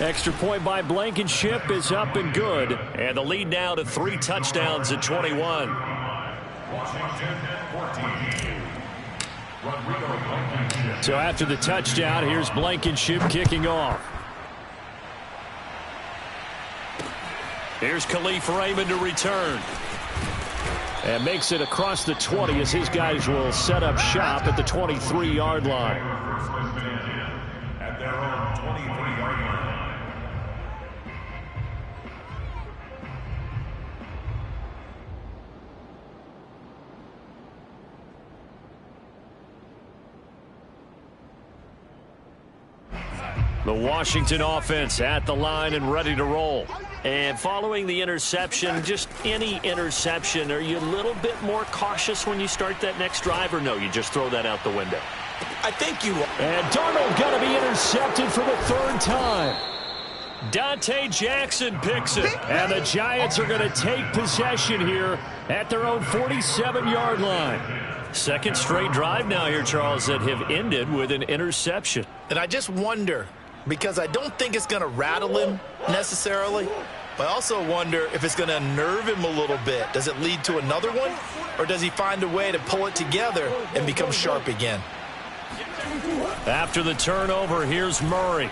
Extra point by Blankenship is up and good. And the lead now to 3 touchdowns at 21. Washington 14. So after the touchdown, here's Blankenship kicking off. Here's Khalif Raymond to return. And makes it across the 20 as his guys will set up shop at the 23-yard line. At their own 23-yard line. The Washington offense at the line and ready to roll. And following the interception, just any interception, are you a little bit more cautious when you start that next drive, or no, you just throw that out the window? I think you are. And Darnold going to be intercepted for the 3rd time. Dante Jackson picks it. And the Giants are going to take possession here at their own 47-yard line. Second straight drive now here, Charles, that have ended with an interception. And I just wonder, because I don't think it's going to rattle him necessarily, but I also wonder if it's going to unnerve him a little bit. Does it lead to another one, or does he find a way to pull it together and become sharp again? After the turnover, here's Murray.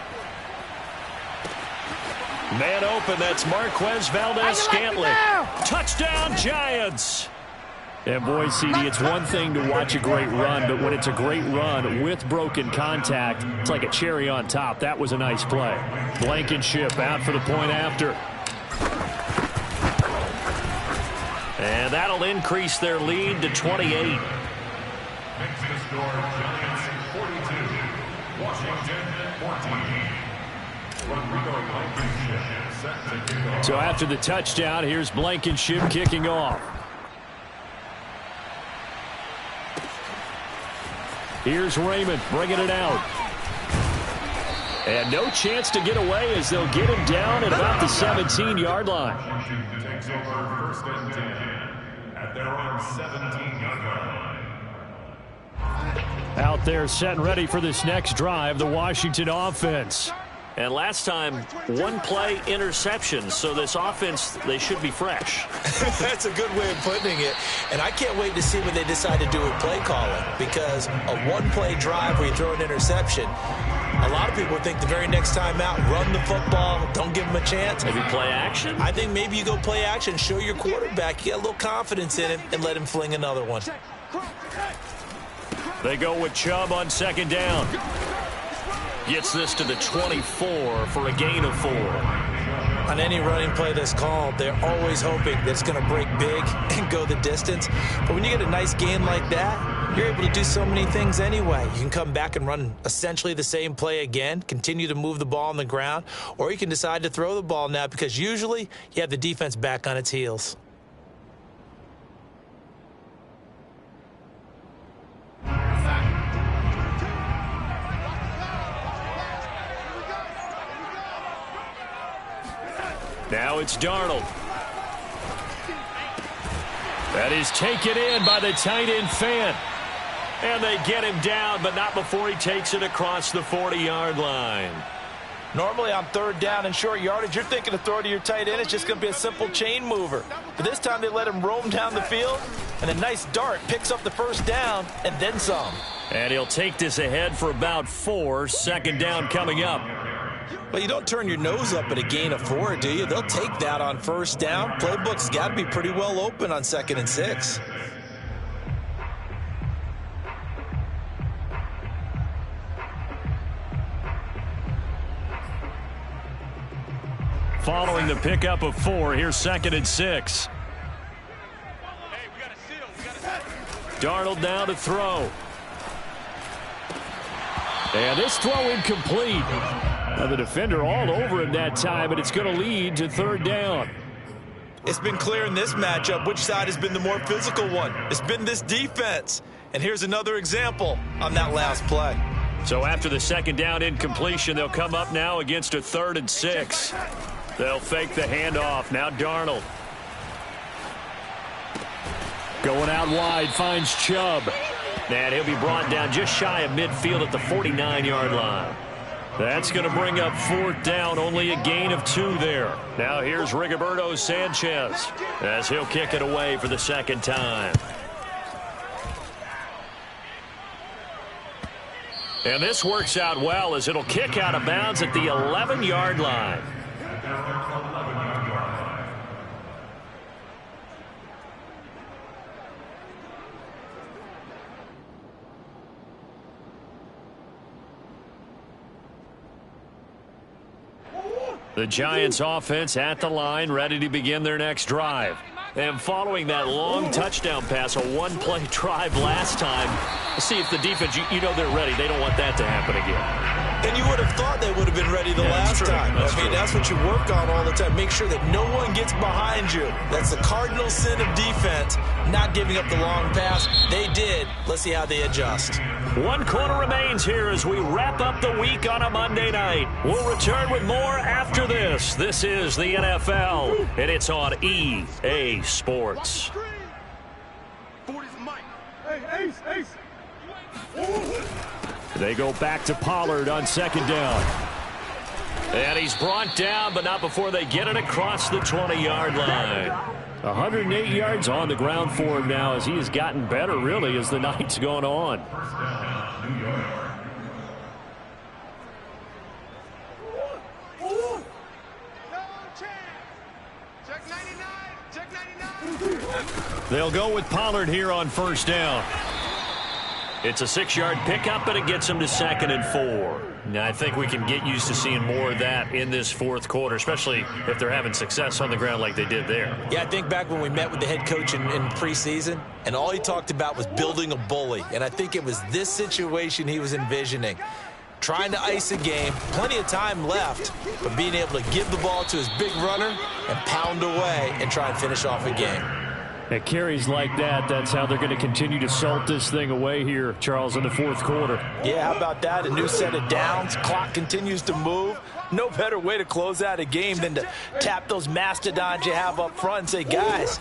Man open, that's Marquez Valdez-Scantling. Touchdown, Giants! And boy, CD, it's one thing to watch a great run, but when it's a great run with broken contact, it's like a cherry on top. That was a nice play. Blankenship out for the point after. And that'll increase their lead to 28. Makes the score Giants 42, Washington 14. Rodrigo Blankenship set to kick off. So after the touchdown, here's Blankenship kicking off. Here's Raymond bringing it out. And no chance to get away as they'll get him down at about the 17-yard line. Washington takes over 1st and 10 at their own 17-yard line. Out there set and ready for this next drive, the Washington offense. And last time, 1-play interception, so this offense, they should be fresh. That's a good way of putting it. And I can't wait to see what they decide to do with play calling, because a 1-play drive where you throw an interception, a lot of people think the very next time out, run the football, don't give them a chance. Maybe play action? I think maybe you go play action, show your quarterback, you get a little confidence in him, and let him fling another one. They go with Chubb on 2nd down. Gets this to the 24 for a gain of 4. On any running play that's called, they're always hoping that it's going to break big and go the distance. But when you get a nice game like that, you're able to do so many things anyway. You can come back and run essentially the same play again, continue to move the ball on the ground, or you can decide to throw the ball now because usually you have the defense back on its heels. Now it's Darnold. That is taken in by the tight end Fant. And they get him down, but not before he takes it across the 40-yard line. Normally on 3rd down and short yardage, you're thinking to throw to your tight end. It's just going to be a simple chain mover. But this time they let him roam down the field, and a nice dart picks up the 1st down and then some. And he'll take this ahead for about 4. 2nd down coming up. Well, you don't turn your nose up at a gain of 4, do you? They'll take that on 1st down. Playbook's got to be pretty well open on 2nd and 6. Following the pickup of 4, here's 2nd and 6. Darnold now to throw. And this throw incomplete. Now the defender all over him that time, but it's going to lead to 3rd down. It's been clear in this matchup which side has been the more physical one. It's been this defense. And here's another example on that last play. So after the 2nd down incompletion, they'll come up now against a 3rd and 6. They'll fake the handoff. Now Darnold. Going out wide, finds Chubb. And he'll be brought down just shy of midfield at the 49-yard line. That's going to bring up 4th down, only a gain of 2 there. Now here's Rigoberto Sanchez as he'll kick it away for the 2nd time. And this works out well as it'll kick out of bounds at the 11-yard line. The Giants offense at the line, ready to begin their next drive. And following that long touchdown pass, a one-play drive last time, let's see if the defense, you know they're ready. They don't want that to happen again. And you would have thought they would have been ready the last time. That's what you work on all the time. Make sure that no one gets behind you. That's the cardinal sin of defense, not giving up the long pass. They did. Let's see how they adjust. 1 quarter remains here as we wrap up the week on a Monday night. We'll return with more after this. This is the NFL, and it's on EA Sports. They go back to Pollard on 2nd down. And he's brought down, but not before they get it across the 20-yard line. 108 yards on the ground for him now as he has gotten better, really, as the night's gone on. They'll go with Pollard here on 1st down. It's a 6-yard pickup, but it gets them to 2nd and 4. Now, I think we can get used to seeing more of that in this 4th quarter, especially if they're having success on the ground like they did there. Yeah, I think back when we met with the head coach in preseason, and all he talked about was building a bully. And I think it was this situation he was envisioning. Trying to ice a game, plenty of time left, but being able to give the ball to his big runner and pound away and try and finish off a game. At carries like that, that's how they're going to continue to salt this thing away here, Charles, in the 4th quarter. Yeah, how about that? A new set of downs. Clock continues to move. No better way to close out a game than to tap those mastodons you have up front and say, guys,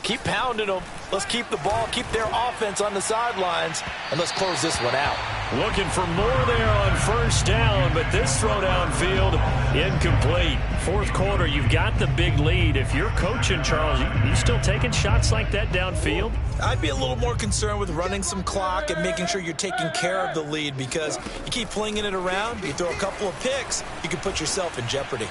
keep pounding them. Let's keep the ball, keep their offense on the sidelines, and let's close this one out. Looking for more there on 1st down, but this throw downfield incomplete. 4th quarter, you've got the big lead. If you're coaching, Charles, you still taking shots like that downfield? I'd be a little more concerned with running some clock and making sure you're taking care of the lead, because you keep flinging it around, you throw a couple of picks, you can put yourself in jeopardy.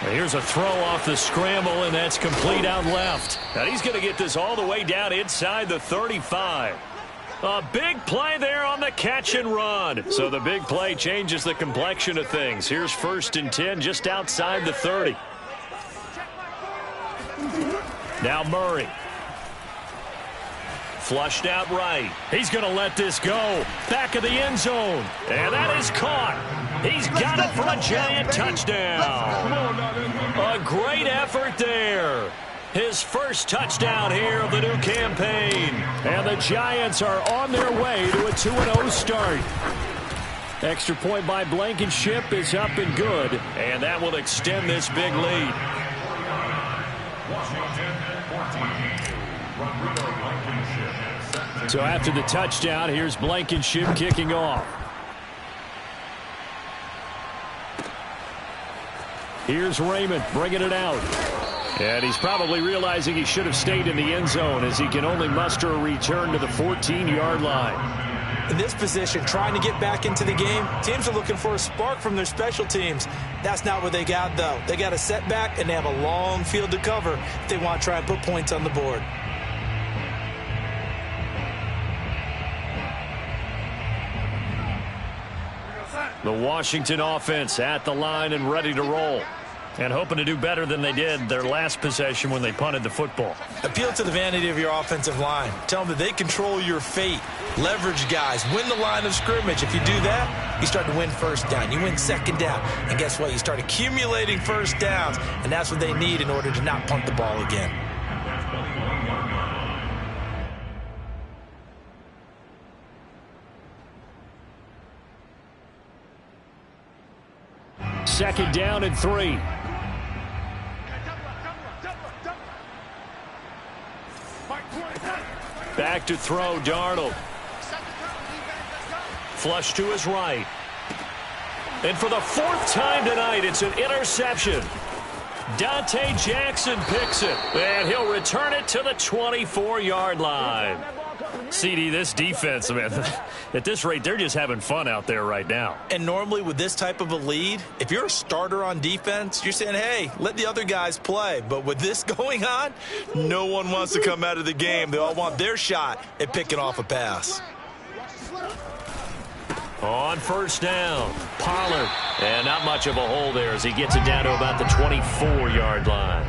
Here's a throw off the scramble, and that's complete out left. Now he's going to get this all the way down inside the 35. A big play there on the catch and run. So the big play changes the complexion of things. Here's 1st and 10 just outside the 30. Now Murray. Flushed out right. He's going to let this go. Back of the end zone. And that is caught. He's got it for a giant touchdown. A great effort there. His first touchdown here of the new campaign. And the Giants are on their way to a 2-0 start. Extra point by Blankenship is up and good. And that will extend this big lead. So after the touchdown, here's Blankenship kicking off. Here's Raymond bringing it out. And he's probably realizing he should have stayed in the end zone as he can only muster a return to the 14-yard line. In this position, trying to get back into the game, teams are looking for a spark from their special teams. That's not what they got, though. They got a setback, and they have a long field to cover if they want to try and put points on the board. The Washington offense at the line and ready to roll. And hoping to do better than they did their last possession when they punted the football. Appeal to the vanity of your offensive line. Tell them that they control your fate. Leverage guys. Win the line of scrimmage. If you do that, you start to win 1st down. You win 2nd down. And guess what? You start accumulating 1st downs. And that's what they need in order to not punt the ball again. Second down and 3. Back to throw, Darnold. Flush to his right. And for the fourth time tonight, it's an interception. Dante Jackson picks it, and he'll return it to the 24-yard line. CD, this defense, man, at this rate, they're just having fun out there right now. And normally with this type of a lead, if you're a starter on defense, you're saying, hey, let the other guys play. But with this going on, no one wants to come out of the game. They all want their shot at picking off a pass. On first down, Pollard. And not much of a hole there as he gets it down to about the 24-yard line.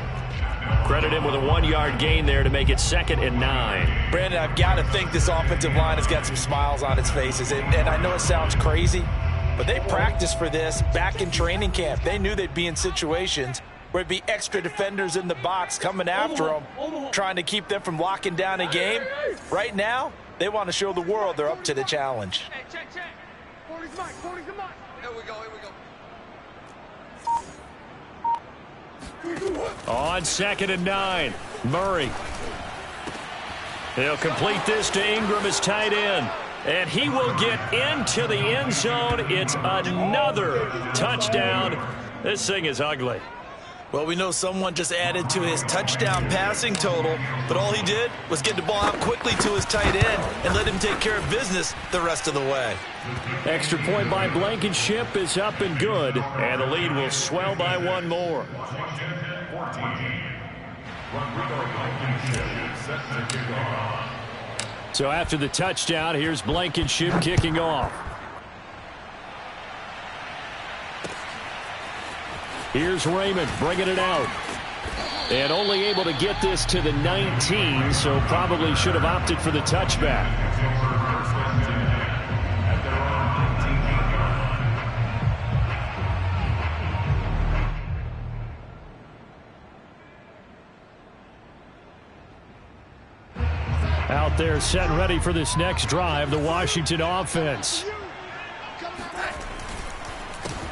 Credit him with a 1-yard gain there to make it 2nd and 9. Brandon, I've got to think this offensive line has got some smiles on its faces. And I know it sounds crazy, but they practiced for this back in training camp. They knew they'd be in situations where it'd be extra defenders in the box coming after them, trying to keep them from locking down a game. Right now, they want to show the world they're up to the challenge. Check. 40's mine. Here we go. On 2nd and 9, Murray. He'll complete this to Ingram as tight end. And he will get into the end zone. It's another touchdown. This thing is ugly. Well, we know someone just added to his touchdown passing total, but all he did was get the ball out quickly to his tight end and let him take care of business the rest of the way. Extra point by Blankenship is up and good, and the lead will swell by one more. So after the touchdown, here's Blankenship kicking off. Here's Raymond bringing it out. And only able to get this to the 19, so probably should have opted for the touchback. Out there set and ready for this next drive, the Washington offense.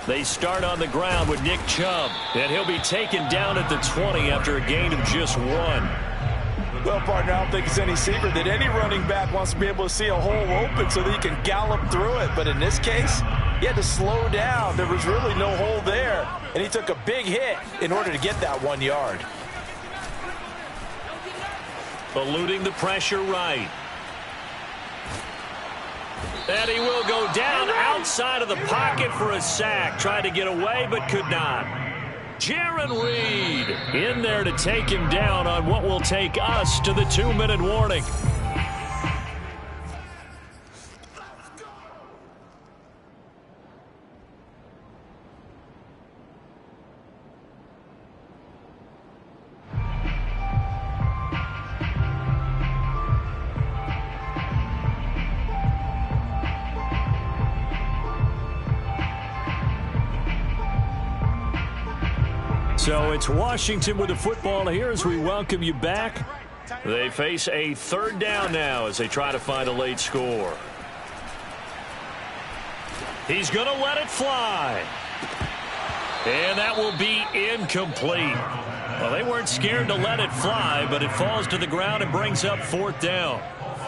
They start on the ground with Nick Chubb, and he'll be taken down at the 20 after a gain of just 1. Well, partner, I don't think it's any secret that any running back wants to be able to see a hole open so that he can gallop through it. But in this case, he had to slow down. There was really no hole there, and he took a big hit in order to get that 1 yard. Eluding the pressure right. And he will go down outside of the pocket for a sack. Tried to get away, but could not. Jarran Reed in there to take him down on what will take us to the 2-minute warning. So it's Washington with the football here as we welcome you back. They face a 3rd down now as they try to find a late score. He's going to let it fly. And that will be incomplete. Well, they weren't scared to let it fly, but it falls to the ground and brings up 4th down.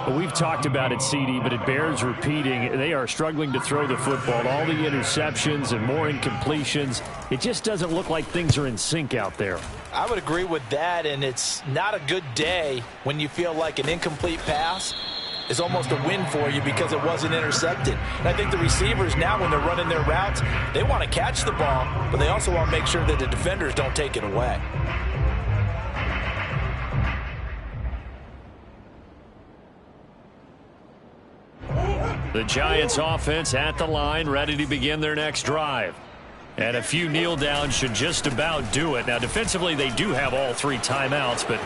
Well, we've talked about it, CD, but it bears repeating. They are struggling to throw the football. All the interceptions and more incompletions. It just doesn't look like things are in sync out there. I would agree with that, and it's not a good day when you feel like an incomplete pass is almost a win for you because it wasn't intercepted. And I think the receivers now, when they're running their routes, they want to catch the ball, but they also want to make sure that the defenders don't take it away. The Giants offense at the line, ready to begin their next drive. And a few kneel downs should just about do it. Now, defensively, they do have all 3 timeouts, but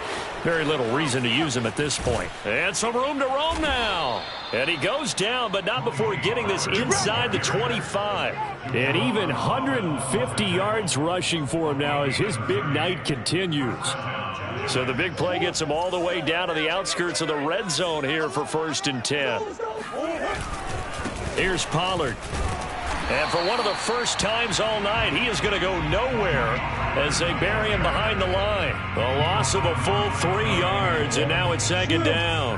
very little reason to use them at this point. And some room to roam now. And he goes down, but not before getting this inside the 25. And even 150 yards rushing for him now as his big night continues. So the big play gets him all the way down to the outskirts of the red zone here for 1st and 10. Here's Pollard. And for one of the first times all night, he is going to go nowhere as they bury him behind the line. A loss of a full 3 yards, and now it's 2nd down.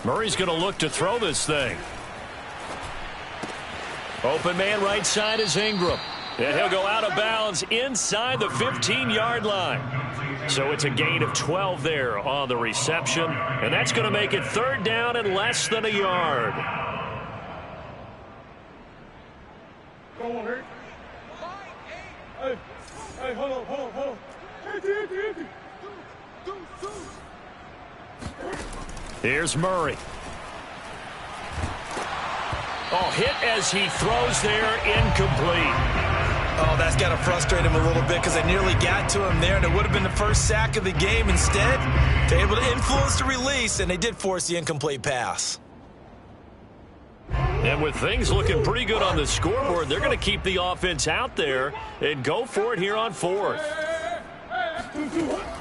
Murray's going to look to throw this thing. Open man right side is Ingram. And he'll go out of bounds inside the 15-yard line. So it's a gain of 12 there on the reception. And that's going to make it 3rd down and less than a yard. Go on, Eric. Hey, hold on. Empty. Here's Murray. Oh, hit as he throws there, incomplete. Oh, that's got to frustrate him a little bit because they nearly got to him there, and it would have been the first sack of the game. Instead, they're able to influence the release, and they did force the incomplete pass. And with things looking pretty good on the scoreboard, they're going to keep the offense out there and go for it here on 4th.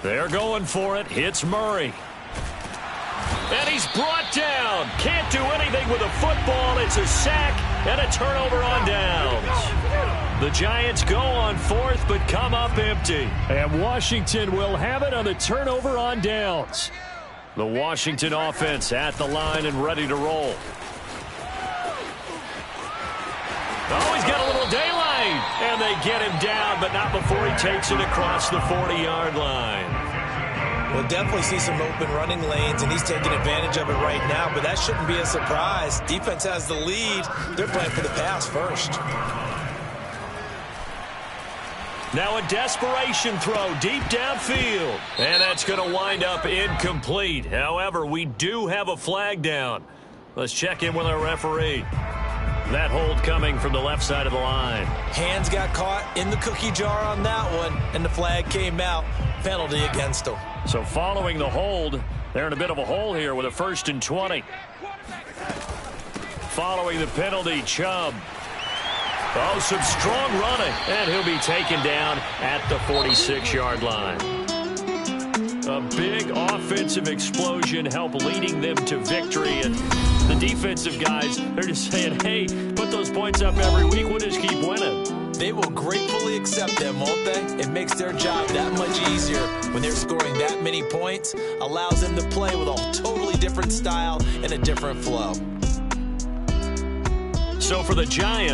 They're going for it. Hits Murray. And he's brought down. Can't do anything with a football. It's a sack and a turnover on downs. The Giants go on 4th but come up empty. And Washington will have it on the turnover on downs. The Washington offense at the line and ready to roll. Oh, he's got a little daylight. And they get him down, but not before he takes it across the 40-yard line. We'll definitely see some open running lanes, and he's taking advantage of it right now, but that shouldn't be a surprise. Defense has the lead. They're playing for the pass first. Now a desperation throw deep downfield. And that's going to wind up incomplete. However, we do have a flag down. Let's check in with our referee. That hold coming from the left side of the line. Hands got caught in the cookie jar on that one, and the flag came out. Penalty against him. So following the hold, they're in a bit of a hole here with a 1st and 20. Following the penalty, Chubb. Oh, some strong running. And he'll be taken down at the 46-yard line. A big offensive explosion helped leading them to victory. And the defensive guys, they're just saying, hey, put those points up every week. We'll just keep winning. They will gratefully accept them, won't they? It makes their job that much easier when they're scoring that many points. Allows them to play with a totally different style and a different flow. So for the Giants,